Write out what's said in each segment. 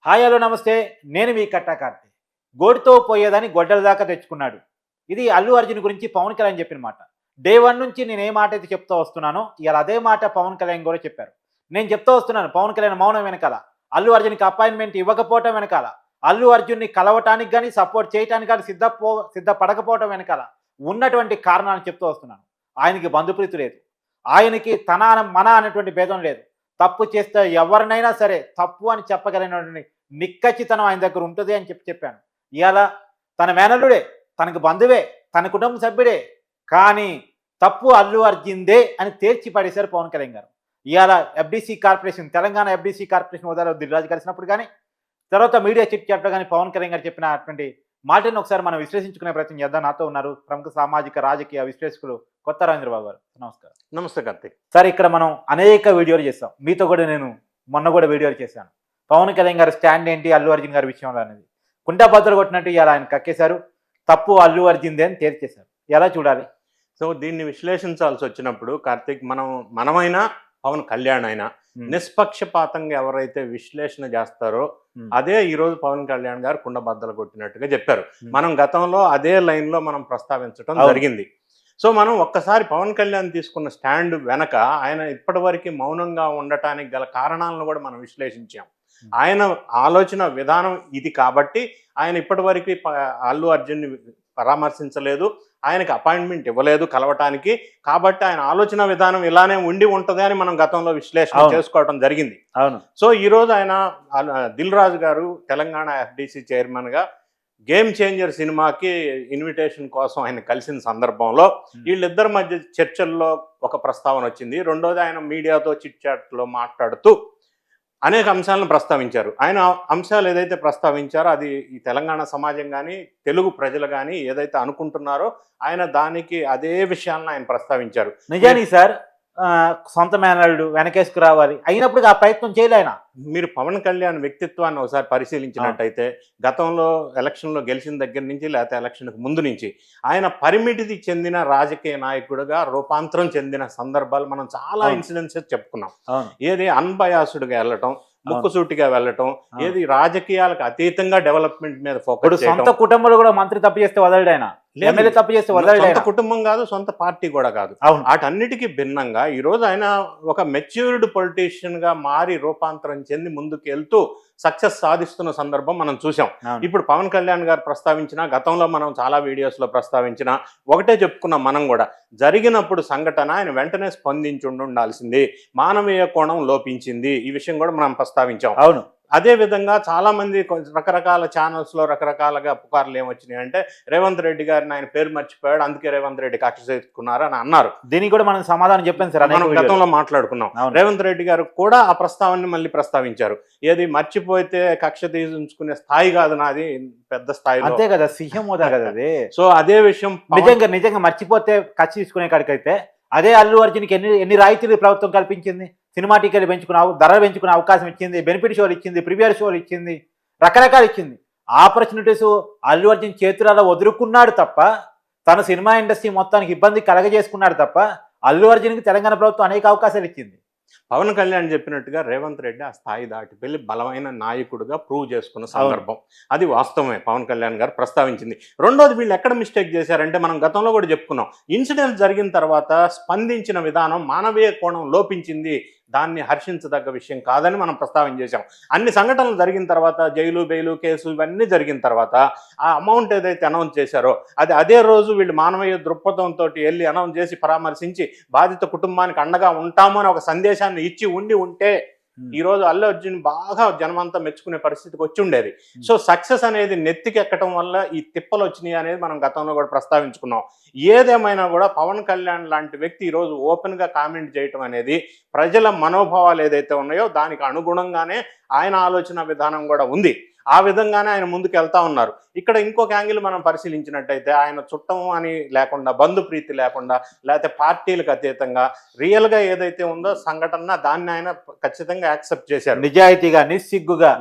Hi hello నమస్తే. నేను మీ కట్టా కార్తీ. గోటితో పోయేదని గొడ్డల దాకా తెచ్చుకున్నాడు. ఇది అల్లు అర్జున్ గురించి పవన్ కళ్యాణ్ చెప్పిన మాట. డే 1 నుంచి నేను ఏ మాట అయితే చెప్తూ వస్తున్నానో ఇయాల అదే మాట పవన్ కళ్యాణ్ కూడా చెప్పారు. నేను చెప్తూ వస్తున్నాను పవన్ కళ్యాణ్ మౌనం వెనకాల, అల్లు అర్జున్‌కి అపాయింట్‌మెంట్ ఇవ్వకపోవటం వెనకాల, అల్లు అర్జున్‌ని కలవటానికి గాని, సపోర్ట్ చేయటానికి గాని సిద్ధపడకపోవటం వెనకాల ఉన్నటువంటి కారణాలను చెప్తూ వస్తున్నాను. ఆయనకి బంధుప్రీతి లేదు. ఆయనకి తన మన అనేటువంటి భేదం లేదు. తప్పు చేస్తే ఎవరినైనా సరే తప్పు అని చెప్పగలిగినటువంటి నిక్కచ్చితనం ఆయన దగ్గర ఉంటుంది అని చెప్పాను. ఇవాళ తన మేనల్లుడే, తనకు బంధువే, తన కుటుంబ సభ్యుడే, కానీ తప్పు అల్లు అర్జున్‌దే అని తేల్చి పడేశారు పవన్ కళ్యాణ్ గారు. ఇవాళ FDC corporation, Telangana FDC corporation హోదాలో దిల్రాజు కలిసినప్పుడు కానీ, తర్వాత మీడియా చిట్ చాట్‌లో కానీ పవన్ కళ్యాణ్ గారు చెప్పినటువంటి మాటలను ఒకసారి మనం విశ్లేషించుకునే ప్రయత్నం చేద్దాం. నాతో ఉన్నారు ప్రముఖ సామాజిక రాజకీయ విశ్లేషకులు కొత్త రాజేంద్రబాబు గారు. నమస్కారం. నమస్తే కార్తీక్. సార్, ఇక్కడ మనం అనేక వీడియోలు చేస్తాం. మీతో కూడా నేను మొన్న కూడా వీడియోలు చేశాను. పవన్ కళ్యాణ్ గారి స్టాండ్ ఏంటి అల్లు అర్జున్ గారి విషయంలో అనేది. కుండ బద్దలు కొట్టినట్టు ఇలా ఆయన కక్కేశారు. తప్పు అల్లు అర్జున్‌దే అని తేల్చేశారు. ఎలా చూడాలి? సో దీన్ని విశ్లేషించాల్సి వచ్చినప్పుడు కార్తీక్, మనమైనా పవన్ కళ్యాణ్ అయినా నిష్పక్షపాతంగా ఎవరైతే విశ్లేషణ చేస్తారో అదే ఈరోజు పవన్ కళ్యాణ్ గారు కుండ బద్దలు కొట్టినట్టుగా చెప్పారు. మనం గతంలో అదే లైన్ లో మనం ప్రస్తావించడం జరిగింది. సో మనం ఒక్కసారి పవన్ కళ్యాణ్ తీసుకున్న స్టాండ్ వెనక ఆయన ఇప్పటివరకు మౌనంగా ఉండటానికి గల కారణాలను కూడా మనం విశ్లేషించాం. ఆయన ఆలోచన విధానం ఇది కాబట్టి ఆయన ఇప్పటివరకు అల్లు అర్జున్ని పరామర్శించలేదు, ఆయనకి అపాయింట్మెంట్ ఇవ్వలేదు కలవటానికి. కాబట్టి ఆయన ఆలోచన విధానం ఇలానే ఉండి ఉంటుంది అని మనం గతంలో విశ్లేషణ చేసుకోవడం జరిగింది. సో ఈరోజు ఆయన దిల్ రాజు గారు తెలంగాణ ఎఫ్‌డీసీ చైర్మన్ గా గేమ్ చేంజర్ సినిమాకి ఇన్విటేషన్ కోసం ఆయన కలిసిన సందర్భంలో వీళ్ళిద్దరి మధ్య చర్చల్లో ఒక ప్రస్తావన వచ్చింది. రెండోది ఆయన మీడియాతో చిట్ చాట్లో మాట్లాడుతూ అనేక అంశాలను ప్రస్తావించారు. ఆయన అంశాలు ఏదైతే ప్రస్తావించారో అది ఈ తెలంగాణ సమాజం కానీ తెలుగు ప్రజలు కానీ ఏదైతే అనుకుంటున్నారో ఆయన దానికి అదే విషయాలను ఆయన ప్రస్తావించారు. నిజానికి సార్, సొంత మేనల్లుడు వెనకేసుకు రావాలి అయినప్పుడు ఆ ప్రయత్నం చేయలే ఆయన. మీరు పవన్ కళ్యాణ్ వ్యక్తిత్వాన్ని ఒకసారి పరిశీలించినట్టయితే గతంలో ఎలక్షన్లో గెలిచిన దగ్గర నుంచి లేకపోతే ఎలక్షన్కు ముందు నుంచి ఆయన పరిమితికి చెందిన రాజకీయ నాయకుడిగా రూపాంతరం చెందిన సందర్భాలు మనం చాలా ఇన్సిడెన్సెస్ చెప్పుకున్నాం. ఏది అన్బయాసుడ్గా వెళ్ళటం, ముక్కుసూటిగా వెళ్ళటం, ఏది రాజకీయాలకు అతీతంగా డెవలప్మెంట్ మీద ఫోకస్. సొంత కుటుంబంలో కూడా మంత్రి తప్పు చేస్తే వదలడు ఆయన, ఎమ్మెల్యే తప్పు చేస్తే వదలడు. సొంత కుటుంబం కాదు, సొంత పార్టీ కూడా కాదు. వాటన్నిటికీ భిన్నంగా ఈరోజు ఆయన ఒక మెచ్యూర్డ్ పొలిటీషియన్ గా మారి రూపాంతరం చెంది ముందుకు వెళ్తూ సక్సెస్ సాధిస్తున్న సందర్భం మనం చూసాం. ఇప్పుడు పవన్ కళ్యాణ్ గారు ప్రస్తావించిన, గతంలో మనం చాలా వీడియోస్ లో ప్రస్తావించిన ఒకటే చెప్పుకున్నాం మనం కూడా, జరిగినప్పుడు సంఘటన ఆయన వెంటనే స్పందించి ఉండాల్సింది, మానవీయ కోణం లోపించింది, ఈ విషయం కూడా మనం ప్రస్తావించాం. అవును. అదే విధంగా చాలా మంది రకరకాల ఛానల్స్ లో రకరకాలుగా పుకార్లు ఏమొచ్చినాయి అంటే రేవంత్ రెడ్డి గారిని ఆయన పేరు మర్చిపోయాడు, అందుకే రేవంత్ రెడ్డి కక్ష చేసుకున్నారు అని అన్నారు. దీనికి కూడా మనం సమాధానం చెప్పాను సార్, మనం గతంలో మాట్లాడుకున్నాం. రేవంత్ రెడ్డి గారు కూడా ఆ ప్రస్తావనని మళ్ళీ ప్రస్తావించారు. ఏది మర్చిపోతే కక్ష తీసుకునే స్థాయి కాదు నాది, పెద్ద స్థాయి, అంతే కదా, సీఎం హోదా కదా అది. సో అదే విషయం నిజంగా మర్చిపోతే కక్ష తీసుకునే కాడికైతే అదే అల్లు అర్జున్కి ఎన్ని రాయితీలు ప్రభుత్వం కల్పించింది. సినిమా టికెట్లు ధరలు పెంచుకునే అవకాశం ఇచ్చింది, బెనిఫిట్ షోలు ఇచ్చింది, ప్రీమియర్ షోలు ఇచ్చింది, రకరకాలు ఇచ్చింది. ఆపర్చునిటీస్ అల్లు అర్జున్ చేతులలో వదులుకున్నాడు తప్ప, తన సినిమా ఇండస్ట్రీ మొత్తానికి ఇబ్బంది కలగజేసుకున్నాడు తప్ప అల్లు అర్జున్కి తెలంగాణ ప్రభుత్వం అనేక అవకాశాలు ఇచ్చింది. పవన్ కళ్యాణ్ చెప్పినట్టుగా రేవంత్ రెడ్డి ఆ స్థాయి దాటి వెళ్ళి బలమైన నాయకుడిగా ప్రూవ్ చేసుకున్న సందర్భం అది వాస్తవమే, పవన్ కళ్యాణ్ గారు ప్రస్తావించింది. రెండోది వీళ్ళు ఎక్కడ మిస్టేక్ చేశారంటే మనం గతంలో కూడా చెప్పుకున్నాం, ఇన్సిడెంట్ జరిగిన తర్వాత స్పందించిన విధానం మానవీయ కోణం లోపించింది, దాన్ని హర్షించదగ్గ విషయం కాదని మనం ప్రస్తావన చేశాం. అన్ని సంఘటనలు జరిగిన తర్వాత జైలు బెయిలు కేసు ఇవన్నీ జరిగిన తర్వాత ఆ అమౌంట్ ఏదైతే అనౌన్స్ చేశారో అది అదే రోజు వీళ్ళు మానవీయ దృక్పథంతో వెళ్ళి అనౌన్స్ చేసి పరామర్శించి బాధిత కుటుంబానికి అండగా ఉంటాము అని ఒక సందేశాన్ని ఇచ్చి ఉంటే ఈ రోజు అల్లు అర్జున్ బాగా జనమంతా మెచ్చుకునే పరిస్థితికి వచ్చి ఉండేది. సో సక్సెస్ అనేది నెత్తికి ఎక్కడం వల్ల ఈ తిప్పలు వచ్చినాయి అనేది మనం గతంలో కూడా ప్రస్తావించుకున్నాం. ఏదేమైనా కూడా పవన్ కళ్యాణ్ లాంటి వ్యక్తి ఈరోజు ఓపెన్ గా కామెంట్ చేయటం అనేది ప్రజల మనోభావాలు ఏదైతే ఉన్నాయో దానికి అనుగుణంగానే ఆయన ఆలోచన విధానం కూడా ఉంది. ఆ విధంగానే ఆయన ముందుకు వెళ్తా ఉన్నారు. ఇక్కడ ఇంకొక యాంగిల్ మనం పరిశీలించినట్టయితే ఆయన చుట్టం అని లేకుండా, బంధుప్రీతి లేకుండా, లేకపోతే పార్టీలకు అతీతంగా రియల్గా ఏదైతే ఉందో సంఘటన దాన్ని ఆయన ఖచ్చితంగా యాక్సెప్ట్ చేశారు. నిజాయితీగా, నిస్సిగ్గుగా,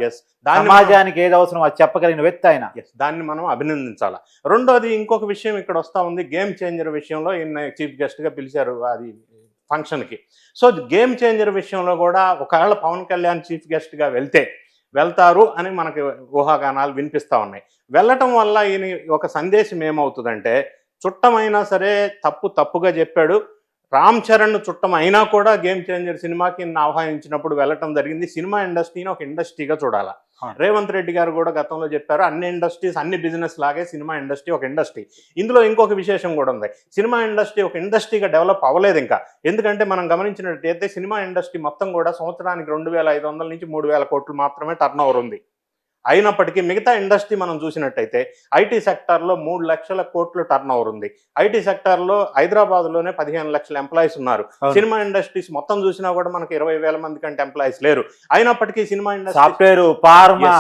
సమాజానికి ఏది అవసరం అది చెప్పగలిగిన వ్యక్తి ఆయన. దాన్ని మనం అభినందించాలి. రెండోది ఇంకొక విషయం ఇక్కడ వస్తూ ఉంది, గేమ్ చేంజర్ విషయంలో ఈయన చీఫ్ గెస్ట్గా పిలిచారు అది ఫంక్షన్కి. సో గేమ్ చేంజర్ విషయంలో కూడా ఒకవేళ పవన్ కళ్యాణ్ చీఫ్ గెస్ట్గా వెళ్తే వెళ్తారు అని మనకి ఊహాగానాలు వినిపిస్తూ ఉన్నాయి. వెళ్ళటం వల్ల ఈయన ఒక సందేశం ఏమవుతుందంటే, చుట్టమైనా సరే తప్పుగా చెప్పాడు, రామ్ చరణ్ చుట్టం అయినా కూడా గేమ్ చేంజర్ సినిమాకి ఆహ్వానించినప్పుడు వెళ్ళటం జరిగింది. సినిమా ఇండస్ట్రీని ఒక ఇండస్ట్రీగా చూడాలి. రేవంత్ రెడ్డి గారు కూడా గతంలో చెప్పారు, అన్ని ఇండస్ట్రీస్ అన్ని బిజినెస్ లాగే సినిమా ఇండస్ట్రీ ఒక ఇండస్ట్రీ. ఇందులో ఇంకొక విశేషం కూడా ఉంది, సినిమా ఇండస్ట్రీ ఒక ఇండస్ట్రీగా డెవలప్ అవ్వలేదు ఇంకా. ఎందుకంటే మనం గమనించినట్టయితే సినిమా ఇండస్ట్రీ మొత్తం కూడా సంవత్సరానికి 2,500 నుంచి 3,000 కోట్లు మాత్రమే టర్న్ ఓవర్ ఉంది. అయినప్పటికీ మిగతా ఇండస్ట్రీ మనం చూసినట్టయితే ఐటీ సెక్టార్లో 3 లక్షల కోట్లు టర్న్ ఓవర్ ఉంది. ఐటీ సెక్టార్లో హైదరాబాద్లోనే 15 లక్షల ఎంప్లాయీస్ ఉన్నారు. సినిమా ఇండస్ట్రీస్ మొత్తం చూసినా కూడా మనకి 20,000 మంది కంటే ఎంప్లాయీస్ లేరు. అయినప్పటికీ సినిమా ఇండస్ట్రీ, సాఫ్ట్వేర్, ఫార్మా,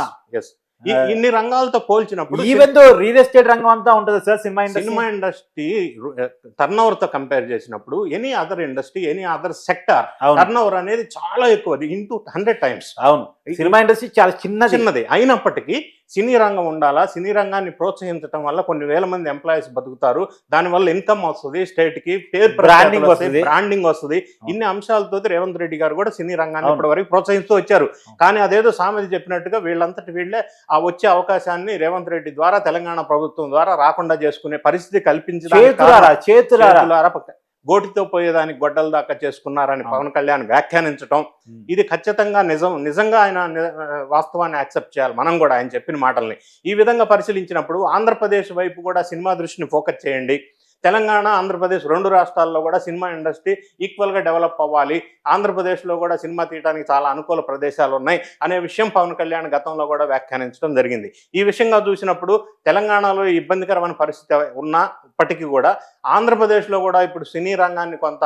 ఇన్ని రంగాలతో పోల్చినప్పుడు ఈవెన్ దో రియల్ ఎస్టేట్ రంగం అంతా ఉంటుంది sir. Cinema industry turn over తో కంపేర్ చేసినప్పుడు any other industry, any other sector turn over అనేది చాలా ఎక్కువ, ఇంటూ 100 టైమ్స్. అవును, సినిమా ఇండస్ట్రీ చాలా చిన్నది. అయినప్పటికీ సినీ రంగం ఉండాలా, సినీ రంగాన్ని ప్రోత్సహించడం వల్ల కొన్ని వేల మంది ఎంప్లాయీస్ బతుకుతారు, దానివల్ల ఇన్కమ్ వస్తుంది, స్టేట్ కి పేరు బ్రాండింగ్ వస్తుంది. ఇన్ని అంశాలతో రేవంత్ రెడ్డి గారు కూడా సినీ రంగాన్ని ఇప్పటి వరకు ప్రోత్సహిస్తూ వచ్చారు. కానీ అదేదో సామెత చెప్పినట్టుగా వీళ్ళంతటి వీళ్ళే ఆ వచ్చే అవకాశాన్ని రేవంత్ రెడ్డి ద్వారా, తెలంగాణ ప్రభుత్వం ద్వారా రాకుండా చేసుకునే పరిస్థితి కల్పించారా, గోటితో పోయేదానికి గొడ్డల దాకా చేసుకున్నారని పవన్ కళ్యాణ్ వ్యాఖ్యానించడం, ఇది ఖచ్చితంగా నిజంగా ఆయన వాస్తవాన్ని యాక్సెప్ట్ చేయాలి మనం కూడా, ఆయన చెప్పిన మాటల్ని. ఈ విధంగా పరిశీలించినప్పుడు ఆంధ్రప్రదేశ్ వైపు కూడా సినిమా దృష్టిని ఫోకస్ చేయండి. తెలంగాణ, ఆంధ్రప్రదేశ్ 2 రాష్ట్రాల్లో కూడా సినిమా ఇండస్ట్రీ ఈక్వల్గా డెవలప్ అవ్వాలి, ఆంధ్రప్రదేశ్లో కూడా సినిమా తీయడానికి చాలా అనుకూల ప్రదేశాలు ఉన్నాయి అనే విషయం పవన్ కళ్యాణ్ గతంలో కూడా వ్యాఖ్యానించడం జరిగింది. ఈ విషయంగా చూసినప్పుడు తెలంగాణలో ఇబ్బందికరమైన పరిస్థితి ఉన్నప్పటికీ కూడా ఆంధ్రప్రదేశ్లో కూడా ఇప్పుడు సినీ రంగాన్ని కొంత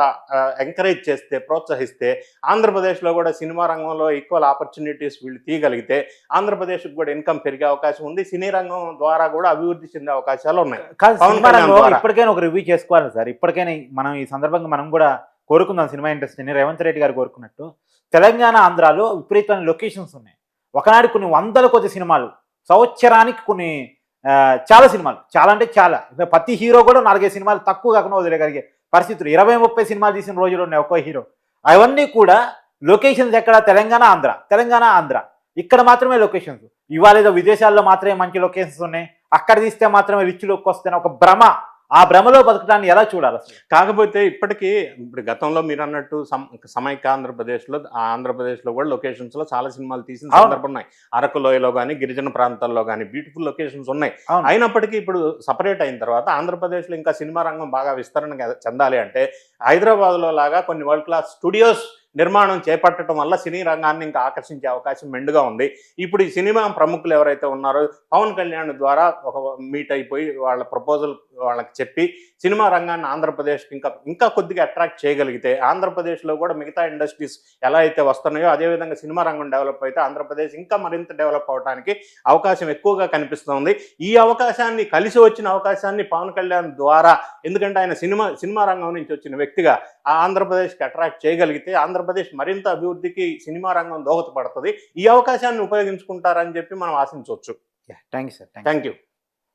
ఎంకరేజ్ చేస్తే, ప్రోత్సహిస్తే, ఆంధ్రప్రదేశ్లో కూడా సినిమా రంగంలో ఈక్వల్ ఆపర్చునిటీస్ వీళ్ళు తీయగలిగితే ఆంధ్రప్రదేశ్కి కూడా ఇన్కమ్ పెరిగే అవకాశం ఉంది, సినీ రంగం ద్వారా కూడా అభివృద్ధి చెందే అవకాశాలు ఉన్నాయి. పవన్ కళ్యాణ్ ఇప్పటికైనా ఒక రివ్యూ చేసుకోవాలి సార్. ఇప్పటికైనా మనం ఈ సందర్భంగా మనం కూడా కోరుకుందాం సినిమా ఇండస్ట్రీని, రేవంత్ రెడ్డి గారు కోరుకున్నట్టు. తెలంగాణ, ఆంధ్రాలో విపరీతమైన లొకేషన్స్ ఉన్నాయి. ఒకనాడు కొన్ని వందల కొద్ది సినిమాలు, సంవత్సరానికి కొన్ని చాలా సినిమాలు, చాలా అంటే చాలా, ప్రతి హీరో కూడా 4-5 సినిమాలు తక్కువ కాకుండా వదిలేగలిగే పరిస్థితులు, 20-30 సినిమాలు తీసిన రోజులు ఉన్నాయి ఒక్కో హీరో. అవన్నీ కూడా లొకేషన్స్ ఎక్కడ? తెలంగాణ, ఆంధ్ర. ఇక్కడ మాత్రమే లొకేషన్స్. ఇవాళ ఏదో విదేశాల్లో మాత్రమే మంచి లొకేషన్స్ ఉన్నాయి, అక్కడ తీస్తే మాత్రమే రిచ్ లుక్ వస్తాయి, ఒక భ్రమ. ఆ భ్రమలో బతకడాన్ని ఎలా చూడాలి అసలు? కాకపోతే ఇప్పుడు గతంలో మీరు అన్నట్టు సమైక్య ఆంధ్రప్రదేశ్లో కూడా లొకేషన్స్లో చాలా సినిమాలు తీసిన సందర్భం ఉన్నాయి. అరకు లోయలో కానీ, గిరిజన ప్రాంతాల్లో కానీ బ్యూటిఫుల్ లొకేషన్స్ ఉన్నాయి. అయినప్పటికీ ఇప్పుడు సపరేట్ అయిన తర్వాత ఆంధ్రప్రదేశ్లో ఇంకా సినిమా రంగం బాగా విస్తరణ చెందాలి అంటే హైదరాబాద్లో లాగా కొన్ని వరల్డ్ క్లాస్ స్టూడియోస్ నిర్మాణం చేపట్టడం వల్ల సినీ రంగాన్ని ఇంకా ఆకర్షించే అవకాశం మెండుగా ఉంది. ఇప్పుడు ఈ సినిమా ప్రముఖులు ఎవరైతే ఉన్నారో పవన్ కళ్యాణ్ ద్వారా ఒక మీట్ అయిపోయి వాళ్ళ ప్రపోజల్ వాళ్ళకి చెప్పి సినిమా రంగాన్ని ఆంధ్రప్రదేశ్కి ఇంకా కొద్దిగా అట్రాక్ట్ చేయగలిగితే, ఆంధ్రప్రదేశ్లో కూడా మిగతా ఇండస్ట్రీస్ ఎలా అయితే వస్తున్నాయో అదేవిధంగా సినిమా రంగం డెవలప్ అయితే ఆంధ్రప్రదేశ్ ఇంకా మరింత డెవలప్ అవడానికి అవకాశం ఎక్కువగా కనిపిస్తుంది. ఈ అవకాశాన్ని, కలిసి వచ్చిన అవకాశాన్ని పవన్ కళ్యాణ్ ద్వారా, ఎందుకంటే ఆయన సినిమా రంగం నుంచి వచ్చిన వ్యక్తిగా ఆంధ్రప్రదేశ్కి అట్రాక్ట్ చేయగలిగితే ఆంధ్రప్రదేశ్ మరింత అభివృద్ధికి సినిమా రంగం దోహదపడుతుంది. ఈ అవకాశాన్ని ఉపయోగించుకుంటారని చెప్పి మనం ఆశించవచ్చు. Thank you sir. Thank you.